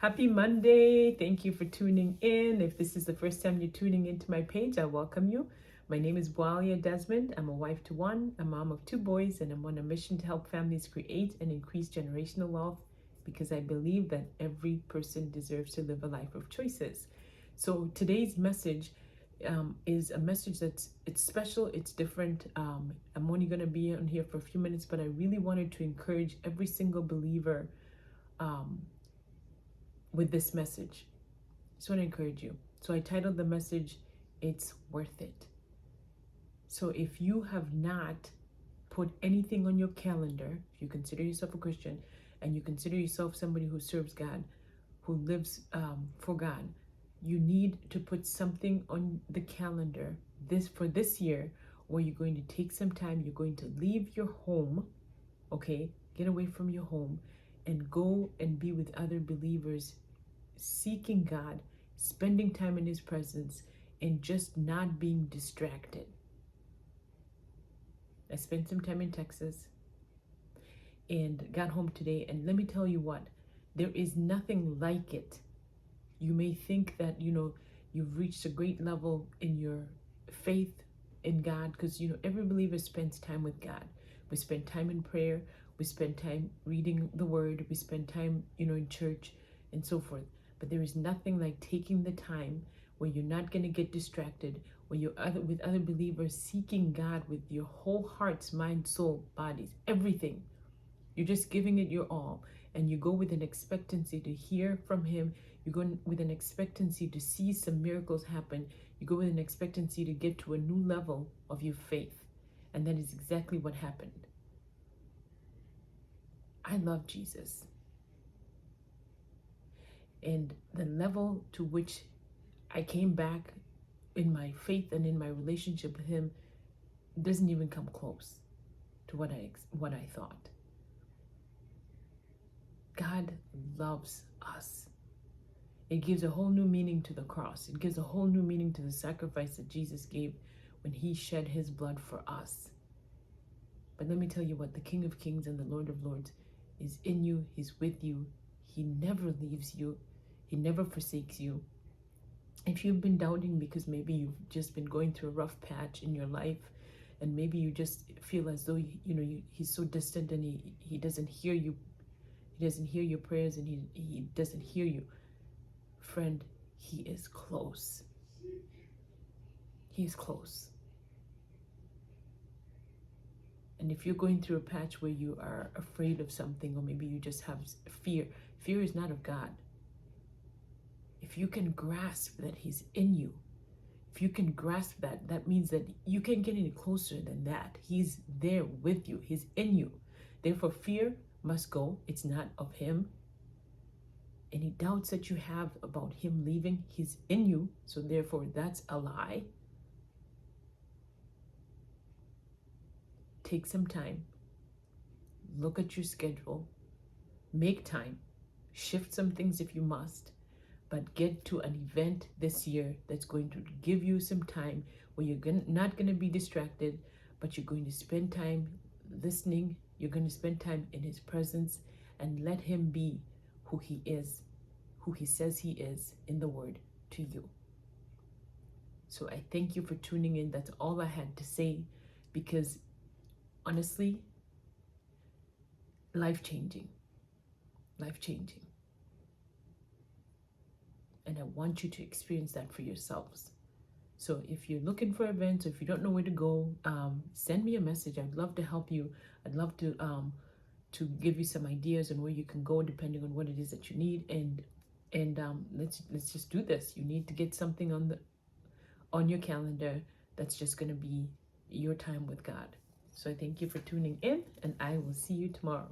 Happy Monday. Thank you for tuning in. If this is the first time you're tuning into my page, I welcome you. My name is Bwalia Desmond. I'm a wife to one, a mom of two boys, and I'm on a mission to help families create and increase generational wealth because I believe that every person deserves to live a life of choices. So today's message is a message it's special, it's different. I'm only going to be on here for a few minutes, but I really wanted to encourage every single believer with this message. Just want to encourage you. So I titled the message, It's Worth It. So if you have not put anything on your calendar, if you consider yourself a Christian and you consider yourself somebody who serves God, who lives for God, you need to put something on the calendar for this year where you're going to take some time, you're going to leave your home, okay? Get away from your home and go and be with other believers, seeking God, spending time in His presence, and just not being distracted. I spent some time in Texas and got home today, and let me tell you what, there is nothing like it. You may think that, you've reached a great level in your faith in God, because, every believer spends time with God. We spend time in prayer, we spend time reading the Word, we spend time, in church and so forth. But there is nothing like taking the time where you're not going to get distracted, where you're with other believers seeking God with your whole hearts, mind, soul, bodies, everything. You're just giving it your all. And you go with an expectancy to hear from Him. You go with an expectancy to see some miracles happen. You go with an expectancy to get to a new level of your faith. And that is exactly what happened. I love Jesus. And the level to which I came back in my faith and in my relationship with Him doesn't even come close to what I thought. God loves us. It gives a whole new meaning to the cross. It gives a whole new meaning to the sacrifice that Jesus gave when He shed His blood for us. But let me tell you what, the King of Kings and the Lord of Lords is in you. He's with you. He never leaves you. He never forsakes you. If you've been doubting because maybe you've just been going through a rough patch in your life, and maybe you just feel as though He's so distant and he doesn't hear you. He doesn't hear your prayers, and he doesn't hear you. Friend, He is close. He is close. And if you're going through a patch where you are afraid of something, or maybe you just have fear is not of God. If you can grasp that He's in you, if you can grasp that, that means that you can't get any closer than that. He's there with you. He's in you. Therefore, fear must go. It's not of Him. Any doubts that you have about Him leaving, He's in you. So therefore, that's a lie. Take some time. Look at your schedule. Make time. Shift some things if you must. But get to an event this year that's going to give you some time where you're not going to be distracted, but you're going to spend time listening. You're going to spend time in His presence and let Him be who He is, who He says He is in the Word to you. So I thank you for tuning in. That's all I had to say, because honestly, life-changing. And I want you to experience that for yourselves. So if you're looking for events, or if you don't know where to go, send me a message. I'd love to help you. I'd love to give you some ideas on where you can go depending on what it is that you need. And let's just do this. You need to get something on your calendar that's just going to be your time with God. So I thank you for tuning in, and I will see you tomorrow.